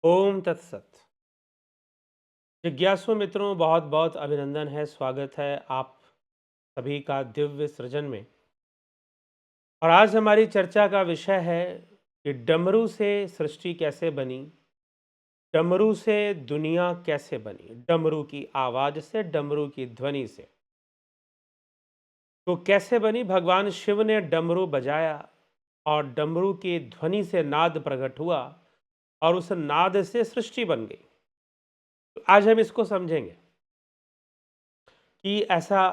ओम तत्सत। जिज्ञासु मित्रों, बहुत बहुत अभिनंदन है, स्वागत है आप सभी का दिव्य सृजन में। और आज हमारी चर्चा का विषय है कि डमरू से सृष्टि कैसे बनी, डमरू से दुनिया कैसे बनी, डमरू की आवाज से, डमरू की ध्वनि से। तो कैसे बनी? भगवान शिव ने डमरू बजाया और डमरू की ध्वनि से नाद प्रकट हुआ और उस नाद से सृष्टि बन गई। तो आज हम इसको समझेंगे कि ऐसा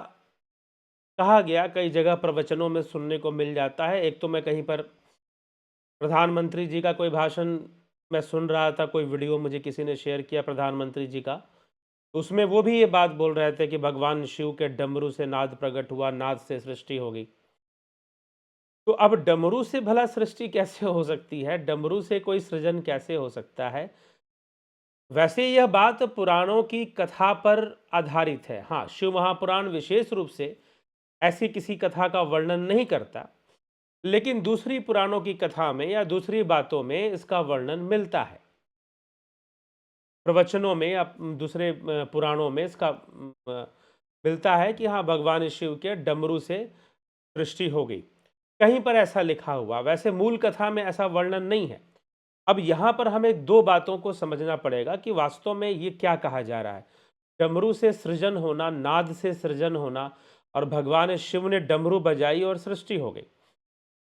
कहा गया, कई जगह प्रवचनों में सुनने को मिल जाता है। एक तो मैं कहीं पर प्रधानमंत्री जी का कोई भाषण मैं सुन रहा था, कोई वीडियो मुझे किसी ने शेयर किया प्रधानमंत्री जी का, उसमें वो भी ये बात बोल रहे थे कि भगवान शिव के डमरू से नाद प्रकट हुआ, नाद से सृष्टि हो गई। तो अब डमरू से भला सृष्टि कैसे हो सकती है? डमरू से कोई सृजन कैसे हो सकता है? वैसे यह बात पुराणों की कथा पर आधारित है। हाँ, शिव महापुराण विशेष रूप से ऐसी किसी कथा का वर्णन नहीं करता, लेकिन दूसरी पुराणों की कथा में या दूसरी बातों में इसका वर्णन मिलता है। प्रवचनों में या दूसरे पुराणों में इसका मिलता है कि हाँ, भगवान शिव के डमरू से सृष्टि हो गई। कहीं पर ऐसा लिखा हुआ, वैसे मूल कथा में ऐसा वर्णन नहीं है। अब यहाँ पर हमें दो बातों को समझना पड़ेगा कि वास्तव में ये क्या कहा जा रहा है। डमरू से सृजन होना, नाद से सृजन होना, और भगवान शिव ने डमरू बजाई और सृष्टि हो गई।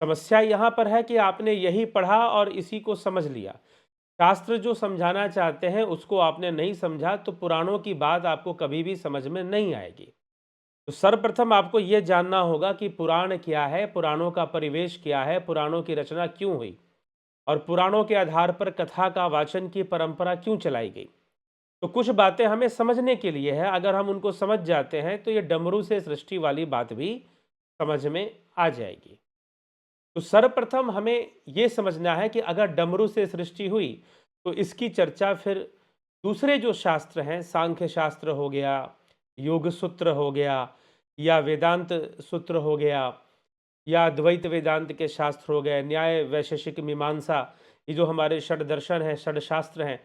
समस्या यहाँ पर है कि आपने यही पढ़ा और इसी को समझ लिया। शास्त्र जो समझाना चाहते हैं उसको आपने नहीं समझा, तो पुराणों की बात आपको कभी भी समझ में नहीं आएगी। तो सर्वप्रथम आपको यह जानना होगा कि पुराण क्या है, पुराणों का परिवेश क्या है, पुराणों की रचना क्यों हुई और पुराणों के आधार पर कथा का वाचन की परंपरा क्यों चलाई गई। तो कुछ बातें हमें समझने के लिए है, अगर हम उनको समझ जाते हैं तो ये डमरू से सृष्टि वाली बात भी समझ में आ जाएगी। तो सर्वप्रथम हमें यह समझना है कि अगर डमरू से सृष्टि हुई तो इसकी चर्चा फिर दूसरे जो शास्त्र हैं, सांख्य शास्त्र हो गया, योग सूत्र हो गया, या वेदांत सूत्र हो गया, या द्वैत वेदांत के शास्त्र हो गए, न्याय वैशेषिक मीमांसा, ये जो हमारे षड दर्शन हैं, षड शास्त्र हैं,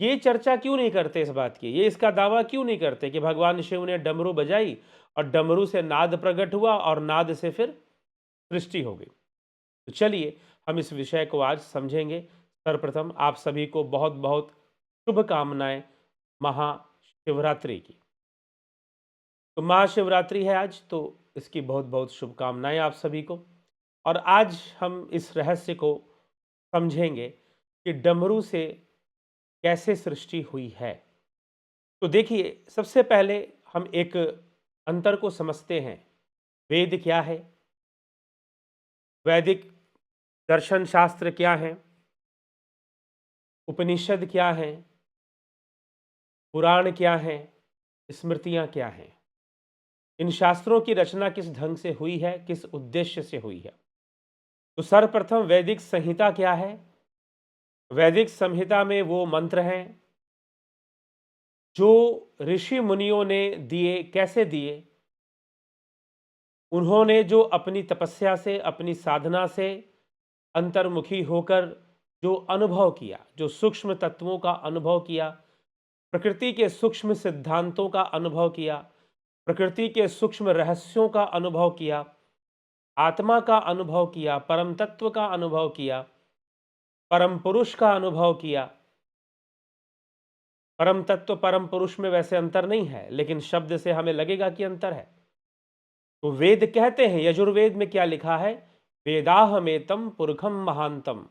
ये चर्चा क्यों नहीं करते इस बात की? ये इसका दावा क्यों नहीं करते कि भगवान शिव ने डमरू बजाई और डमरू से नाद प्रकट हुआ और नाद से फिर सृष्टि हो गई? तो चलिए हम इस विषय को आज समझेंगे। सर्वप्रथम आप सभी को बहुत बहुत शुभकामनाएं महाशिवरात्रि की। तो महाशिवरात्रि है आज, तो इसकी बहुत बहुत शुभकामनाएं आप सभी को। और आज हम इस रहस्य को समझेंगे कि डमरू से कैसे सृष्टि हुई है। तो देखिए, सबसे पहले हम एक अंतर को समझते हैं। वेद क्या है, वैदिक दर्शन शास्त्र क्या है, उपनिषद क्या है, पुराण क्या है, स्मृतियां क्या हैं, इन शास्त्रों की रचना किस ढंग से हुई है, किस उद्देश्य से हुई है। तो सर्वप्रथम वैदिक संहिता क्या है? वैदिक संहिता में वो मंत्र हैं जो ऋषि मुनियों ने दिए। कैसे दिए? उन्होंने जो अपनी तपस्या से, अपनी साधना से अंतर्मुखी होकर जो अनुभव किया, जो सूक्ष्म तत्वों का अनुभव किया, प्रकृति के सूक्ष्म सिद्धांतों का अनुभव किया, प्रकृति के सूक्ष्म रहस्यों का अनुभव किया, आत्मा का अनुभव किया, परम तत्व का अनुभव किया, परम पुरुष का अनुभव किया। परम तत्व परम पुरुष में वैसे अंतर नहीं है, लेकिन शब्द से हमें लगेगा कि अंतर है। तो वेद कहते हैं, यजुर्वेद में क्या लिखा है? वेदाहमेतम पुरखम महांतम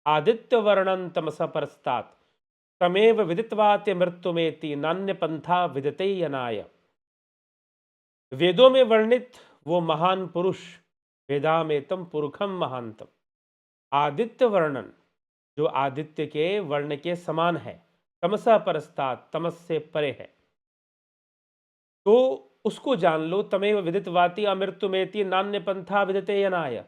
आदित्य वर्णन तमस परस्तात् तमेव विदित्वाते मृत्युमेति नान्य पंथा विदते यनाय। वेदों में वर्णित वो महान पुरुष, वेदामेतम पुरखम महांतम, आदित्य वर्णन, जो आदित्य के वर्ण के समान है, तमसा परस्तात्, तमस से परे है, तो उसको जान लो। तमेव विदितवाति अमृत्युमेति नान्य पंथा विदते यनाय।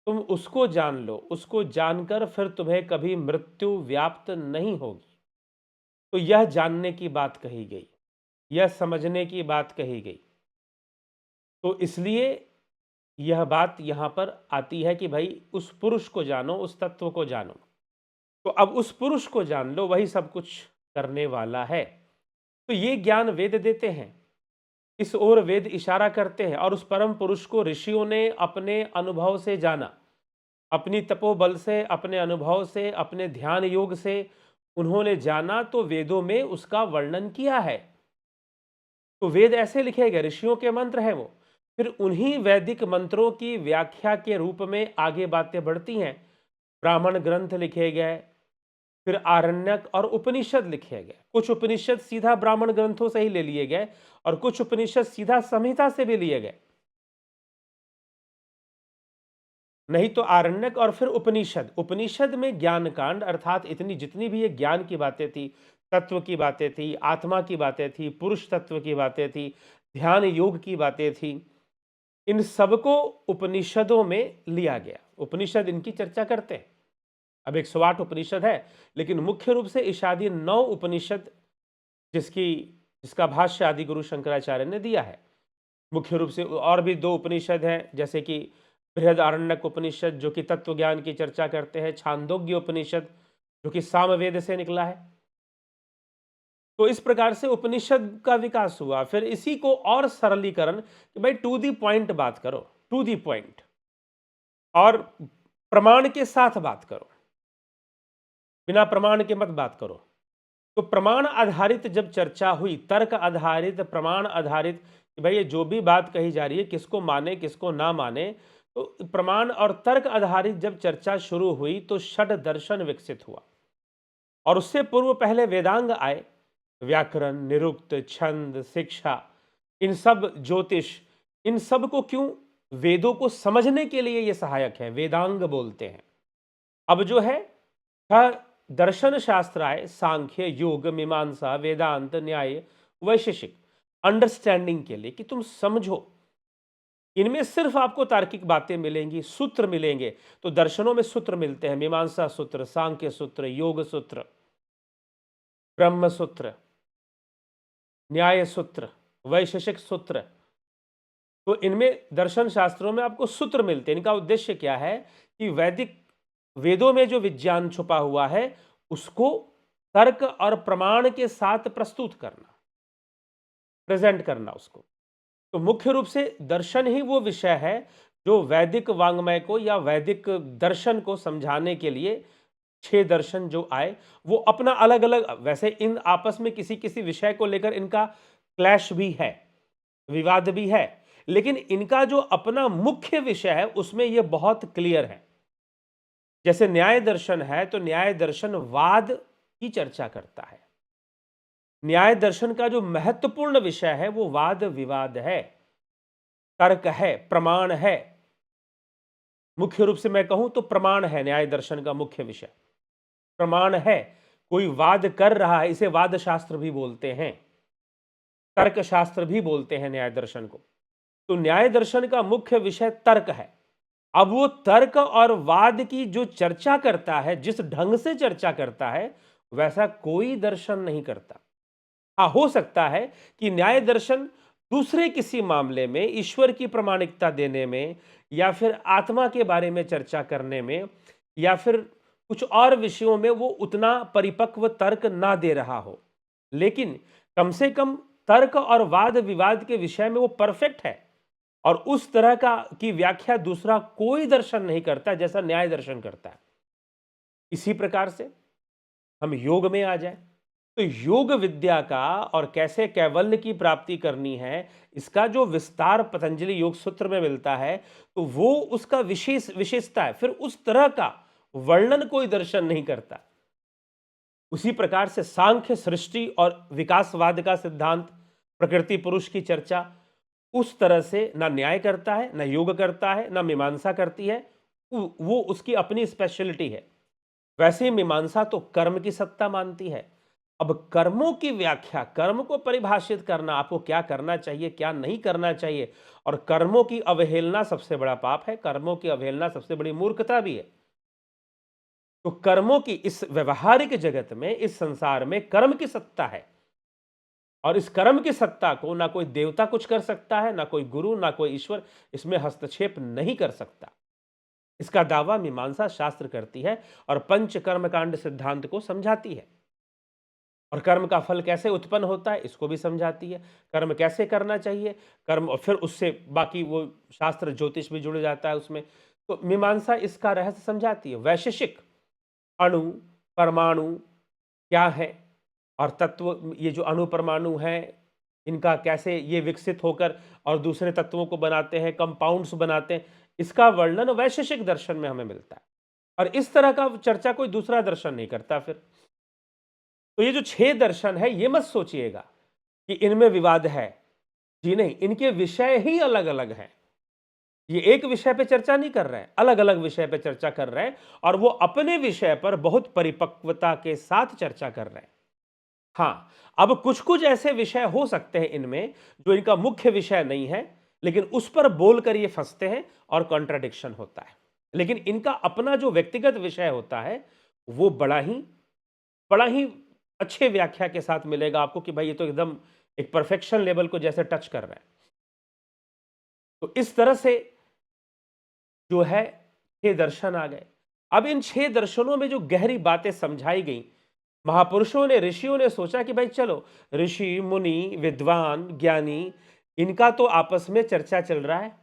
तुम उसको जान लो, उसको जानकर फिर तुम्हें कभी मृत्यु व्याप्त नहीं होगी। तो यह जानने की बात कही गई, यह समझने की बात कही गई। तो इसलिए यह बात यहां पर आती है कि भाई उस पुरुष को जानो, उस तत्व को जानो। तो अब उस पुरुष को जान लो, वही सब कुछ करने वाला है। तो ये ज्ञान वेद देते हैं, इस ओर वेद इशारा करते हैं, और उस परम पुरुष को ऋषियों ने अपने अनुभव से जाना, अपनी तपोबल से, अपने अनुभव से, अपने ध्यान योग से उन्होंने जाना, तो वेदों में उसका वर्णन किया है। तो वेद ऐसे लिखे गए, ऋषियों के मंत्र हैं वो। फिर उन्हीं वैदिक मंत्रों की व्याख्या के रूप में आगे बातें बढ़ती हैं। ब्राह्मण ग्रंथ लिखे गए, फिर आरण्यक और उपनिषद लिखे गए। कुछ उपनिषद सीधा ब्राह्मण ग्रंथों से ही ले लिए गए, और कुछ उपनिषद सीधा संहिता से भी लिए गए। नहीं तो आरण्यक और फिर उपनिषद। उपनिषद में ज्ञान कांड अर्थात इतनी जितनी भी ये ज्ञान की बातें थी, तत्व की बातें थी, आत्मा की बातें थी, पुरुष तत्व की बातें थी, ध्यान योग की बातें थी, इन सबको उपनिषदों में लिया गया। उपनिषद इनकी चर्चा करते हैं। अब 108 उपनिषद है, लेकिन मुख्य रूप से इशादी 9 उपनिषद जिसका भाष्य आदि गुरु शंकराचार्य ने दिया है। मुख्य रूप से और भी 2 उपनिषद हैं, जैसे कि बृहदारण्यक उपनिषद जो कि तत्व ज्ञान की चर्चा करते हैं, छांदोग्य उपनिषद जो कि सामवेद से निकला है। तो इस प्रकार से उपनिषद का विकास हुआ। फिर इसी को और सरलीकरण कि भाई टू दी पॉइंट बात करो, टू दी पॉइंट, और प्रमाण के साथ बात करो, बिना प्रमाण के मत बात करो। तो प्रमाण आधारित जब चर्चा हुई, तर्क आधारित, प्रमाण आधारित, कि भाई ये जो भी बात कही जा रही है किसको माने किसको ना माने, तो प्रमाण और तर्क आधारित जब चर्चा शुरू हुई तो षड दर्शन विकसित हुआ। और उससे पूर्व पहले वेदांग आए, व्याकरण, निरुक्त, छंद, शिक्षा, इन सब, ज्योतिष, इन सब को क्यों? वेदों को समझने के लिए ये सहायक है, वेदांग बोलते हैं। अब जो है दर्शन शास्त्र आए, सांख्य, योग, मीमांसा, वेदांत, न्याय, वैशेषिक, अंडरस्टैंडिंग के लिए कि तुम समझो। इनमें सिर्फ आपको तार्किक बातें मिलेंगी, सूत्र मिलेंगे। तो दर्शनों में सूत्र मिलते हैं, मीमांसा सूत्र, सांख्य सूत्र, योग सूत्र, ब्रह्म सूत्र, न्याय सूत्र, वैशेषिक सूत्र। तो इनमें दर्शन शास्त्रों में आपको सूत्र मिलते हैं। इनका उद्देश्य क्या है कि वेदों में जो विज्ञान छुपा हुआ है उसको तर्क और प्रमाण के साथ प्रस्तुत करना, प्रेजेंट करना उसको। तो मुख्य रूप से दर्शन ही वो विषय है जो वैदिक वांग्मय को या वैदिक दर्शन को समझाने के लिए 6 दर्शन जो आए वो अपना अलग अलग, वैसे इन आपस में किसी किसी विषय को लेकर इनका क्लैश भी है, विवाद भी है, लेकिन इनका जो अपना मुख्य विषय है उसमें ये बहुत क्लियर है। जैसे न्याय दर्शन है तो न्याय दर्शन वाद की चर्चा करता है। न्याय दर्शन का जो महत्वपूर्ण विषय है वो वाद विवाद है, तर्क है, प्रमाण है। मुख्य रूप से मैं कहूं तो प्रमाण है न्याय दर्शन का मुख्य विषय, प्रमाण है। कोई वाद कर रहा है, इसे वाद शास्त्र भी बोलते हैं, तर्क शास्त्र भी बोलते हैं न्याय दर्शन को। तो न्याय दर्शन का मुख्य विषय तर्क है। अब वो तर्क और वाद की जो चर्चा करता है, जिस ढंग से चर्चा करता है, वैसा कोई दर्शन नहीं करता। हाँ, हो सकता है कि न्याय दर्शन दूसरे किसी मामले में ईश्वर की प्रामाणिकता देने में, या फिर आत्मा के बारे में चर्चा करने में, या फिर कुछ और विषयों में वो उतना परिपक्व तर्क ना दे रहा हो, लेकिन कम से कम तर्क और वाद विवाद के विषय में वो परफेक्ट है। और उस तरह की व्याख्या दूसरा कोई दर्शन नहीं करता जैसा न्याय दर्शन करता है। इसी प्रकार से हम योग में आ जाए तो योग विद्या का और कैसे कैवल्य की प्राप्ति करनी है, इसका जो विस्तार पतंजलि योग सूत्र में मिलता है, तो वो उसका विशेषता है। फिर उस तरह का वर्णन कोई दर्शन नहीं करता। उसी प्रकार से सांख्य सृष्टि और विकासवाद का सिद्धांत, प्रकृति पुरुष की चर्चा, उस तरह से ना न्याय करता है, ना योग करता है, ना मीमांसा करती है। वो उसकी अपनी स्पेशलिटी है। वैसे ही मीमांसा तो कर्म की सत्ता मानती है। अब कर्मों की व्याख्या, कर्म को परिभाषित करना, आपको क्या करना चाहिए क्या नहीं करना चाहिए, और कर्मों की अवहेलना सबसे बड़ा पाप है, कर्मों की अवहेलना सबसे बड़ी मूर्खता भी है। तो कर्मों की इस व्यवहारिक जगत में, इस संसार में कर्म की सत्ता है, और इस कर्म की सत्ता को ना कोई देवता कुछ कर सकता है, ना कोई गुरु, ना कोई ईश्वर इसमें हस्तक्षेप नहीं कर सकता। इसका दावा मीमांसा शास्त्र करती है और पंच कर्मकांड सिद्धांत को समझाती है। और कर्म का फल कैसे उत्पन्न होता है इसको भी समझाती है। कर्म कैसे करना चाहिए, कर्म, और फिर उससे बाकी वो शास्त्र ज्योतिष भी जुड़ जाता है उसमें। तो मीमांसा इसका रहस्य समझाती है। वैशेषिक अणु, परमाणु क्या है, और तत्व, ये जो अणु परमाणु हैं, इनका कैसे ये विकसित होकर और दूसरे तत्वों को बनाते हैं, कंपाउंड्स बनाते हैं, इसका वर्णन वैशेषिक दर्शन में हमें मिलता है। और इस तरह का चर्चा कोई दूसरा दर्शन नहीं करता फिर। तो ये जो 6 दर्शन है, ये मत सोचिएगा कि इनमें विवाद है। जी नहीं, इनके विषय ही अलग-अलग हैं। ये एक विषय पे चर्चा नहीं कर रहे हैं, अलग-अलग विषय पे चर्चा कर रहे हैं, और वो अपने विषय पर बहुत परिपक्वता के साथ चर्चा कर रहे हैं। हाँ, अब कुछ-कुछ ऐसे विषय हो सकते हैं इनमें जो इनका मुख्य विषय नहीं है, लेकिन उस पर बोलकर ये फंसते हैं और कॉन्ट्रडिक्शन होता है। लेकिन इनका अपना जो व्यक्तिगत विषय होता है, वो बड़ा ही अच्छे व्याख्या के साथ मिलेगा आपको कि भाई ये तो एकदम एक परफेक्शन लेवल को जैसे टच कर रहा है। तो इस तरह से जो है 6 दर्शन आ गए। अब इन 6 दर्शनों में जो गहरी बातें समझाई गई, महापुरुषों ने, ऋषियों ने सोचा कि भाई चलो, ऋषि, मुनि, विद्वान, ज्ञानी, इनका तो आपस में चर्चा चल रहा है,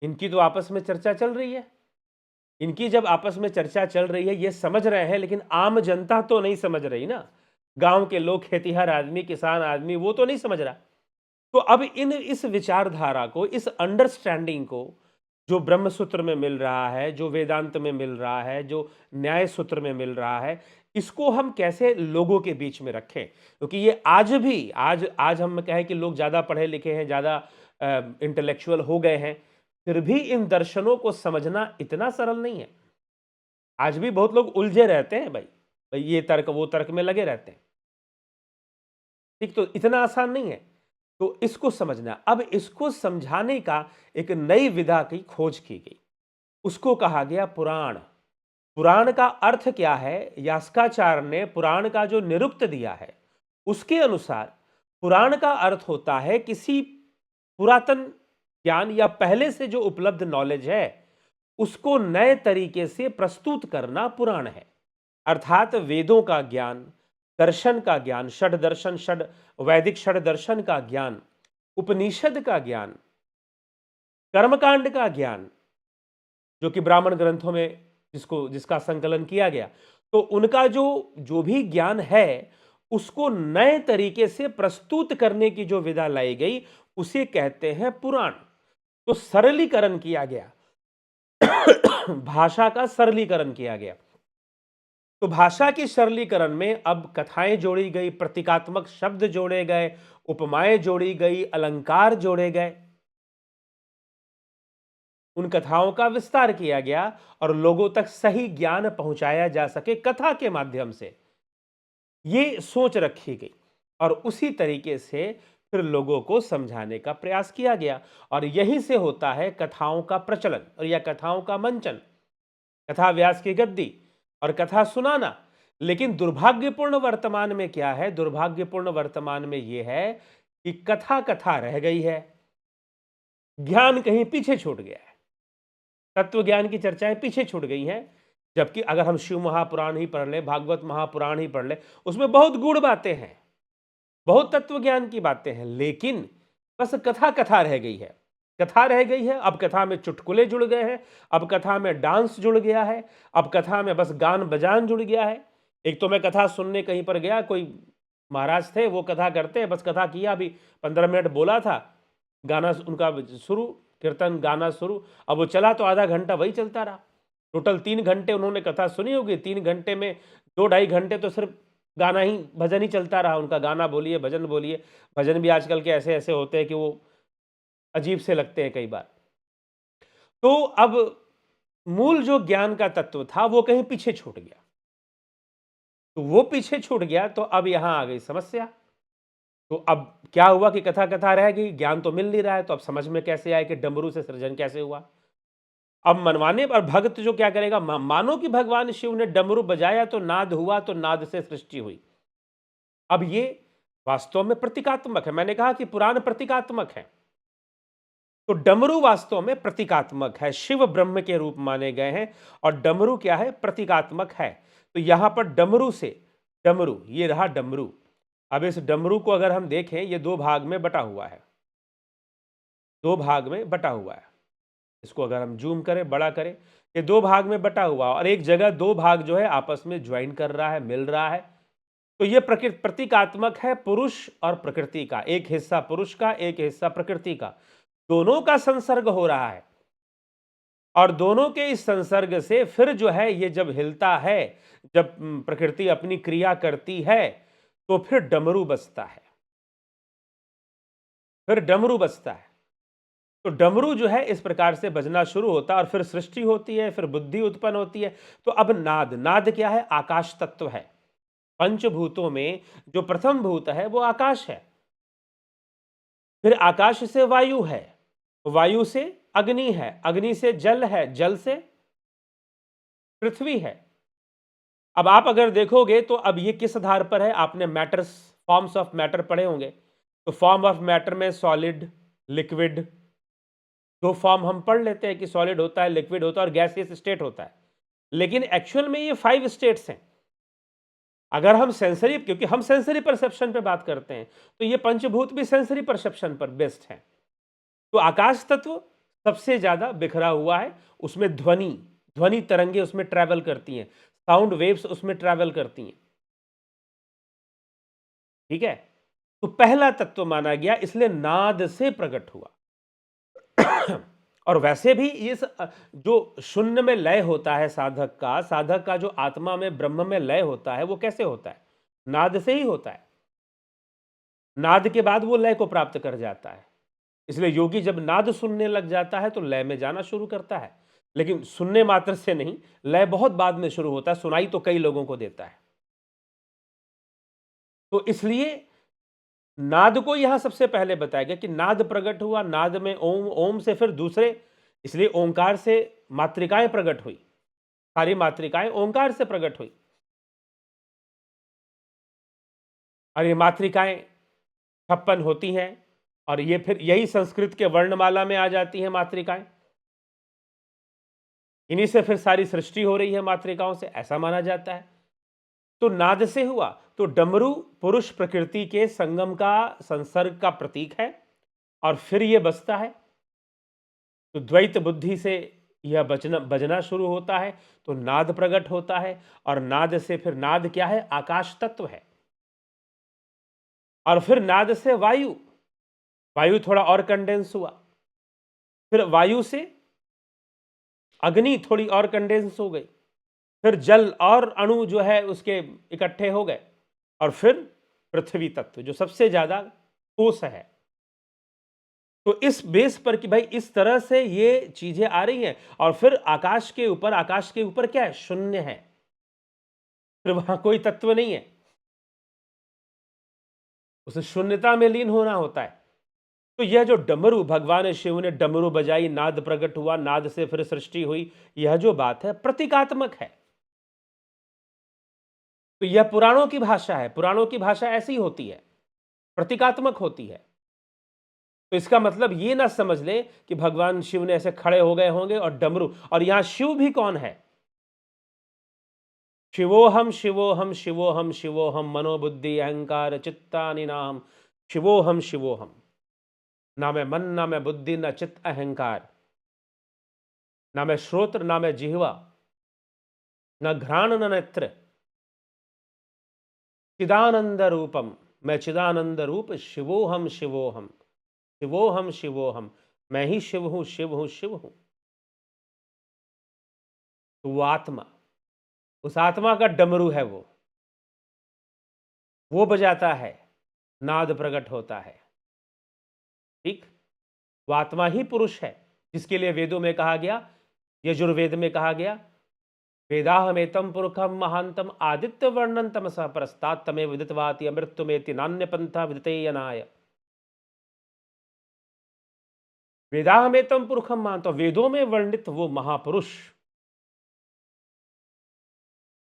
इनकी तो आपस में चर्चा चल रही है। इनकी जब आपस में चर्चा चल रही है, ये समझ रहे हैं, लेकिन आम जनता तो नहीं समझ रही ना। गांव के लोग, खेतीहर आदमी, किसान आदमी, वो तो नहीं समझ रहा। तो अब इस विचारधारा को, इस अंडरस्टैंडिंग को, जो ब्रह्म सूत्र में मिल रहा है, जो वेदांत में मिल रहा है, जो न्याय सूत्र में मिल रहा है, इसको हम कैसे लोगों के बीच में रखें। क्योंकि ये आज भी, आज हम कहें कि लोग ज़्यादा पढ़े लिखे हैं, ज़्यादा इंटेलेक्चुअल हो गए हैं, फिर भी इन दर्शनों को समझना इतना सरल नहीं है। आज भी बहुत लोग उलझे रहते हैं भाई ये तर्क वो तर्क में लगे रहते हैं। ठीक, तो इतना आसान नहीं है। तो इसको समझना, अब इसको समझाने का एक नई विधा की खोज की गई, उसको कहा गया पुराण। पुराण का अर्थ क्या है, यास्काचार्य ने पुराण का जो निरुक्त दिया है, उसके अनुसार पुराण का अर्थ होता है किसी पुरातन ज्ञान या पहले से जो उपलब्ध नॉलेज है, उसको नए तरीके से प्रस्तुत करना पुराण है। अर्थात वेदों का ज्ञान, दर्शन का ज्ञान, षड दर्शन, षड वैदिक षड दर्शन का ज्ञान, उपनिषद का ज्ञान, कर्मकांड का ज्ञान, जो कि ब्राह्मण ग्रंथों में जिसका संकलन किया गया, तो उनका जो जो भी ज्ञान है, उसको नए तरीके से प्रस्तुत करने की जो विधा लाई गई, उसे कहते हैं पुराण। तो सरलीकरण किया गया, भाषा का सरलीकरण किया गया। तो भाषा के सरलीकरण में अब कथाएं जोड़ी गई, प्रतीकात्मक शब्द जोड़े गए, उपमाएं जोड़ी गई, अलंकार जोड़े गए, उन कथाओं का विस्तार किया गया और लोगों तक सही ज्ञान पहुंचाया जा सके कथा के माध्यम से, ये सोच रखी गई। और उसी तरीके से फिर लोगों को समझाने का प्रयास किया गया, और यहीं से होता है कथाओं का प्रचलन और या कथाओं का मंचन, कथा व्यास की गद्दी और कथा सुनाना। लेकिन दुर्भाग्यपूर्ण वर्तमान में क्या है, दुर्भाग्यपूर्ण वर्तमान में यह है कि कथा कथा रह गई है, ज्ञान कहीं पीछे छूट गया है, तत्व ज्ञान की चर्चाएं पीछे छूट गई हैं। जबकि अगर हम शिव महापुराण ही पढ़ लें, भागवत महापुराण ही पढ़ लें, उसमें बहुत गूढ़ बातें हैं, बहुत तत्व ज्ञान की बातें हैं, लेकिन बस कथा कथा रह गई है, कथा रह गई है। अब कथा में चुटकुले जुड़ गए हैं, अब कथा में डांस जुड़ गया है, अब कथा में बस गान बजान जुड़ गया है। एक तो मैं कथा सुनने कहीं पर गया, कोई महाराज थे, वो कथा करते हैं, बस कथा किया, अभी 15 मिनट बोला था, गाना उनका शुरू, कीर्तन गाना शुरू, अब वो चला तो आधा घंटा वही चलता रहा। टोटल 3 घंटे उन्होंने कथा सुनी होगी, 3 घंटे में 2-2.5 घंटे तो सिर्फ गाना ही, भजन ही चलता रहा उनका, गाना बोलिए, भजन बोलिए। भजन भी आजकल के ऐसे ऐसे होते हैं कि वो अजीब से लगते हैं कई बार। तो अब मूल जो ज्ञान का तत्व था वो कहीं पीछे छूट गया, तो वो पीछे छूट गया, तो अब यहां आ गई समस्या। तो अब क्या हुआ कि कथा कथा रह गई, ज्ञान तो मिल नहीं रहा है, तो अब समझ में कैसे आए कि डमरू से सृजन कैसे हुआ। अब मनवाने पर भक्त जो क्या करेगा, मानो कि भगवान शिव ने डमरू बजाया तो नाद हुआ, तो नाद से सृष्टि हुई। अब ये वास्तव में प्रतीकात्मक है, मैंने कहा कि पुराण प्रतीकात्मक है। तो डमरू वास्तव में प्रतीकात्मक है, शिव ब्रह्म के रूप माने गए हैं और डमरू क्या है, प्रतीकात्मक है। तो यहां पर डमरू से, डमरू ये रहा डमरू। अब इस डमरू को अगर हम देखें, ये दो भाग में बटा हुआ है, दो भाग में बटा हुआ है। इसको अगर हम जूम करें, बड़ा करें, ये दो भाग में बटा हुआ और एक जगह दो भाग जो है आपस में ज्वाइन कर रहा है, मिल रहा है। तो ये प्रतीकात्मक है पुरुष और प्रकृति का, एक हिस्सा पुरुष का, एक हिस्सा प्रकृति का, दोनों का संसर्ग हो रहा है। और दोनों के इस संसर्ग से फिर जो है ये जब हिलता है, जब प्रकृति अपनी क्रिया करती है, तो फिर डमरू बजता है, फिर डमरू बजता है। तो डमरू जो है इस प्रकार से बजना शुरू होता है और फिर सृष्टि होती है, फिर बुद्धि उत्पन्न होती है। तो अब नाद, नाद क्या है, आकाश तत्व है। पंचभूतों में जो प्रथम भूत है वो आकाश है, फिर आकाश से वायु है, वायु से अग्नि है, अग्नि से जल है, जल से पृथ्वी है। अब आप अगर देखोगे तो अब ये किस आधार पर है, आपने मैटर्स, फॉर्म्स ऑफ मैटर पढ़े होंगे। तो फॉर्म ऑफ मैटर में सॉलिड, लिक्विड, दो फॉर्म हम पढ़ लेते हैं कि सॉलिड होता है, लिक्विड होता है और गैसियस स्टेट होता है। लेकिन एक्चुअल में ये 5 स्टेट्स हैं। अगर हम सेंसरी, क्योंकि हम सेंसरी परसेप्शन पे बात करते हैं, तो ये पंचभूत भी सेंसरी परसेप्शन पर बेस्ड है। तो आकाश तत्व सबसे ज्यादा बिखरा हुआ है, उसमें ध्वनि, ध्वनि तरंगे उसमें ट्रैवल करती हैं, साउंड वेव्स उसमें ट्रैवल करती हैं, ठीक है। तो पहला तत्व माना गया, इसलिए नाद से प्रकट हुआ। और वैसे भी इस जो शून्य में लय होता है साधक का जो आत्मा में, ब्रह्म में लय होता है, वो कैसे होता है, नाद से ही होता है। नाद के बाद वो लय को प्राप्त कर जाता है। इसलिए योगी जब नाद सुनने लग जाता है तो लय में जाना शुरू करता है, लेकिन सुनने मात्र से नहीं, लय बहुत बाद में शुरू होता है, सुनाई तो कई लोगों को देता है। तो इसलिए नाद को यहां सबसे पहले बताया गया कि नाद प्रकट हुआ, नाद में ओम, ओम से फिर दूसरे, इसलिए ओंकार से मातृकाएं प्रकट हुई, सारी मातृकाएं ओंकार से प्रकट हुई। और ये मातृकाएं 56 होती हैं और ये फिर यही संस्कृत के वर्णमाला में आ जाती हैं मातृकाएं, इन्हीं से फिर सारी सृष्टि हो रही है मातृकाओं से, ऐसा माना जाता है। तो नाद से हुआ, तो डमरू पुरुष प्रकृति के संगम का, संसर्ग का प्रतीक है और फिर यह बजता है। तो द्वैत बुद्धि से यह बजना शुरू होता है, तो नाद प्रकट होता है और नाद से फिर, नाद क्या है, आकाश तत्व है। और फिर नाद से वायु, वायु थोड़ा और कंडेंस हुआ, फिर वायु से अग्नि थोड़ी और कंडेंस हो गई, फिर जल और अणु जो है उसके इकट्ठे हो गए और फिर पृथ्वी तत्व जो सबसे ज्यादा ठोस है। तो इस बेस पर कि भाई इस तरह से ये चीजें आ रही हैं और फिर आकाश के ऊपर, आकाश के ऊपर क्या है, शून्य है, फिर वहां कोई तत्व नहीं है, उसे शून्यता में लीन होना होता है। तो यह जो डमरू, भगवान शिव ने डमरू बजाई, नाद प्रकट हुआ, नाद से फिर सृष्टि हुई, यह जो बात है प्रतीकात्मक है। तो यह पुराणों की भाषा है, पुराणों की भाषा ऐसी होती है, प्रतीकात्मक होती है। तो इसका मतलब ये ना समझ ले कि भगवान शिव ने ऐसे खड़े हो गए होंगे और डमरू, और यहां शिव भी कौन है, शिवोहम शिवोहम शिवोहम शिवोहम मनोबुद्धि अहंकार चित्तानि नाम, शिवोहम शिवोहम, ना मैं मन, ना मैं बुद्धि, ना चित्त अहंकार, ना मैं श्रोत्र, ना मैं जिह्वा, न घ्राण न नेत्र, चिदानंद रूपम, मैं चिदानंद रूप, शिवोहम शिवोहम, शिवोहम शिवोहम, मैं ही शिव हूं, शिव हूं, शिव हूं। तो वो आत्मा, उस आत्मा का डमरू है, वो बजाता है, नाद प्रकट होता है, ठीक। वो आत्मा ही पुरुष है, जिसके लिए वेदों में कहा गया, यजुर्वेद में कहा गया, वेदाहमेतम पुरुषम महांतम आदित्य वर्णन तमसा परस्तात् तमे विदितवाति अमृतमेति नान्य पंथा विदितेयनाय। वेदाहमेतम पुरुषम महान, तो वेदों में वर्णित वो महापुरुष,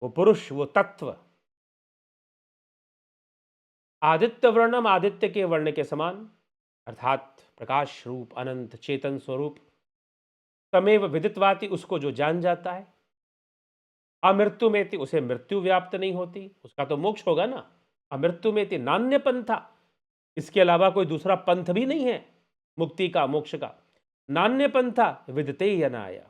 वो पुरुष, वो तत्व, आदित्य वर्णम, आदित्य के वर्ण के समान, अर्थात प्रकाश रूप अनंत चेतन स्वरूप। तमेव विदित्वाति, उसको जो जान जाता है। अमृत्युमेति, उसे मृत्यु व्याप्त नहीं होती, उसका तो मोक्ष होगा ना। अमृत्युमेति नान्य पंथा, इसके अलावा कोई दूसरा पंथ भी नहीं है मुक्ति का, मोक्ष का। नान्य पंथा विदते यनाय।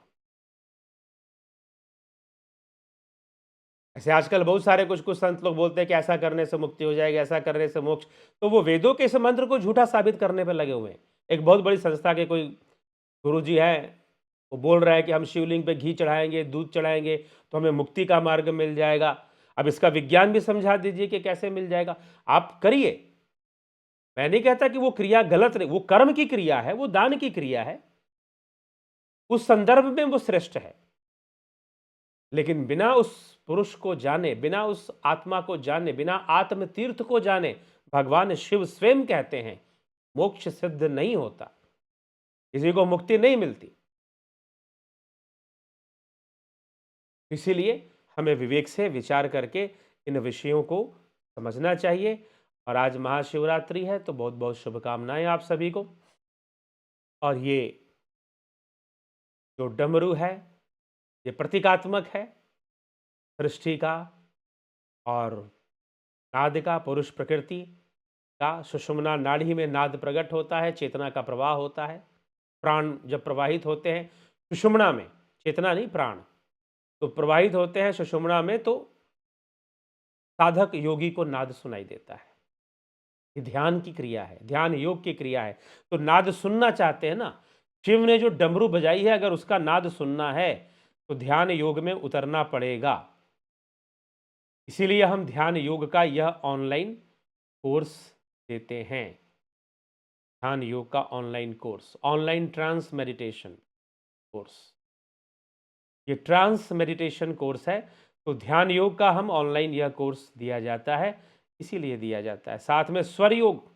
ऐसे आजकल बहुत सारे कुछ कुछ संत लोग बोलते हैं कि ऐसा करने से मुक्ति हो जाएगी, ऐसा करने से मोक्ष, तो वो वेदों के इस मंत्र को झूठा साबित करने पर लगे हुए हैं। एक बहुत बड़ी संस्था के कोई गुरुजी हैं, वो बोल रहा है कि हम शिवलिंग पे घी चढ़ाएंगे, दूध चढ़ाएंगे तो हमें मुक्ति का मार्ग मिल जाएगा। अब इसका विज्ञान भी समझा दीजिए कि कैसे मिल जाएगा। आप करिए, मैं नहीं कहता कि वो क्रिया गलत नहीं, वो कर्म की क्रिया है, वो दान की क्रिया है, उस संदर्भ में वो श्रेष्ठ है। लेकिन बिना उस पुरुष को जाने, बिना उस आत्मा को जाने, बिना आत्म तीर्थ को जाने, भगवान शिव स्वयं कहते हैं मोक्ष सिद्ध नहीं होता, किसी को मुक्ति नहीं मिलती। इसीलिए हमें विवेक से विचार करके इन विषयों को समझना चाहिए। और आज महाशिवरात्रि है, तो बहुत बहुत शुभकामनाएं आप सभी को। और ये जो डमरू है, ये प्रतीकात्मक है सृष्टि का और नाद का, पुरुष प्रकृति का। सुषुम्ना नाड़ी में नाद प्रकट होता है, चेतना का प्रवाह होता है। प्राण जब प्रवाहित होते हैं सुषुम्ना में, चेतना नहीं प्राण, तो प्रवाहित होते हैं सुषुम्ना में, तो साधक योगी को नाद सुनाई देता है। ये ध्यान की क्रिया है, ध्यान योग की क्रिया है। तो नाद सुनना चाहते हैं ना, शिव ने जो डमरू बजाई है, अगर उसका नाद सुनना है तो ध्यान योग में उतरना पड़ेगा। इसीलिए हम ध्यान योग का यह ऑनलाइन कोर्स देते हैं, ध्यान योग का online course, online trance meditation course. ये ट्रांस मेडिटेशन कोर्स है, तो ध्यान योग का हम ऑनलाइन यह कोर्स दिया जाता है, इसीलिए दिया जाता है। साथ में स्वर योग,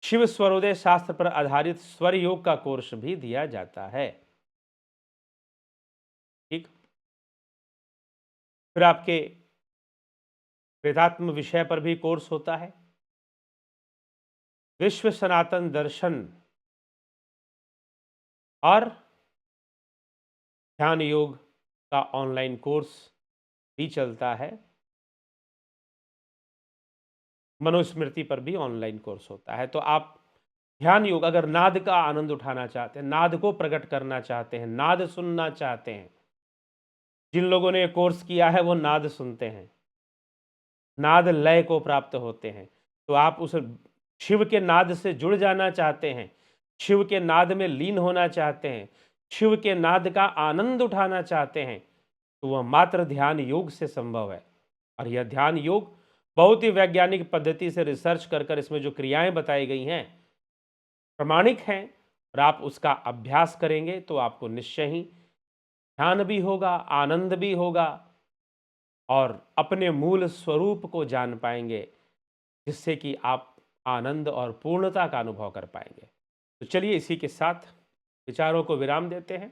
शिव स्वरोदय शास्त्र पर आधारित स्वर योग का कोर्स भी दिया जाता है। ठीक, फिर आपके वेदात्म विषय पर भी कोर्स होता है। विश्व सनातन दर्शन और ध्यान योग का ऑनलाइन कोर्स भी चलता है। मनुस्मृति पर भी ऑनलाइन कोर्स होता है। तो आप ध्यान योग, अगर नाद का आनंद उठाना चाहते हैं, नाद को प्रकट करना चाहते हैं, नाद सुनना चाहते हैं, जिन लोगों ने कोर्स किया है वो नाद सुनते हैं, नाद लय को प्राप्त होते हैं। तो आप उस शिव के नाद से जुड़ जाना चाहते हैं, शिव के नाद में लीन होना चाहते हैं, शिव के नाद का आनंद उठाना चाहते हैं, तो वह मात्र ध्यान योग से संभव है। और यह ध्यान योग बहुत ही वैज्ञानिक पद्धति से रिसर्च कर इसमें जो क्रियाएं बताई गई हैं प्रमाणिक हैं, और आप उसका अभ्यास करेंगे तो आपको निश्चय ही ध्यान भी होगा, आनंद भी होगा, और अपने मूल स्वरूप को जान पाएंगे, जिससे कि आप आनंद और पूर्णता का अनुभव कर पाएंगे। तो चलिए इसी के साथ विचारों को विराम देते हैं,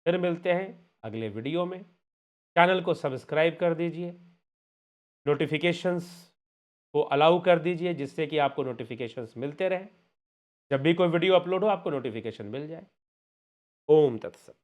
फिर मिलते हैं अगले वीडियो में। चैनल को सब्सक्राइब कर दीजिए, नोटिफिकेशंस को अलाउ कर दीजिए, जिससे कि आपको नोटिफिकेशंस मिलते रहे, जब भी कोई वीडियो अपलोड हो आपको नोटिफिकेशन मिल जाए। ओम तत्सत।